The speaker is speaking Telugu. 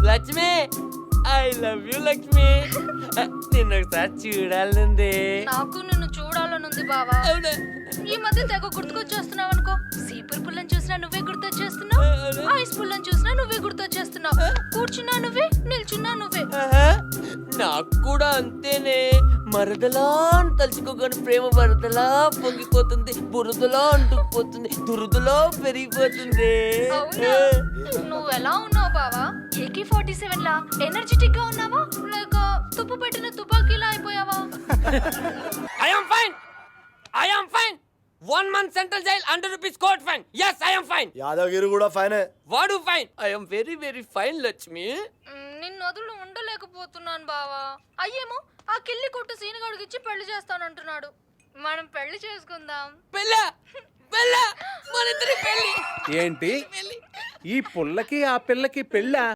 Lakshmi I love you Lakshmi. నిన్ను ఒకసారి చూడాలనుంది. నాకు నిన్ను చూడాలనుంది బావా. అవునా? ఈ మధ్య తెగ గుర్తుకొచ్చేస్తున్నావు అనుకో. సీపర్ పుల్లని చూసినా నువ్వే గుర్తొచ్చేస్తున్నావు, ఐస్ పుల్లని చూసినా నువ్వే గుర్తొచ్చేస్తున్నావు. కూర్చున్నా నువ్వే, నిల్చున్నా నువ్వే. నాకు కూడా అంతేనే. మరదలా అని తలుచుకోగానే ప్రేమ వరదలా పొంగిపోతుంది, బురదలా అంటుకుపోతుంది, దురదలా పెరిగిపోతుంది. అవునా? నువ్వు ఎలా ఉన్నావు బావా? AK-47 లా ఎనర్జెటిక్ గా ఉన్నావా, లేక తుప్పు పెట్టిన తుపాకీలా అయిపోయావా? I am fine. I am fine. 1 month central jail, 100 rupees court fine. Yes, I am fine. Yadagiri కూడా ఫైనే. వాడు fine. I am very very fine, Lakshmi. నిన్ను వదులు ఉండలేకపోతున్నాను బావా. అయ్యేమో ఆ కిల్లి కొట్టు సీనుగాడికి ఇచ్చి పెళ్లి చేస్తానంటున్నాడు. మనం పెళ్లి చేసుకుందాం. పెళ్ళ పెళ్ళ మనిద్దరి పెళ్ళి. ఏంటి ఈ పుల్లకి ఆ పిల్లకి పెళ్ళా?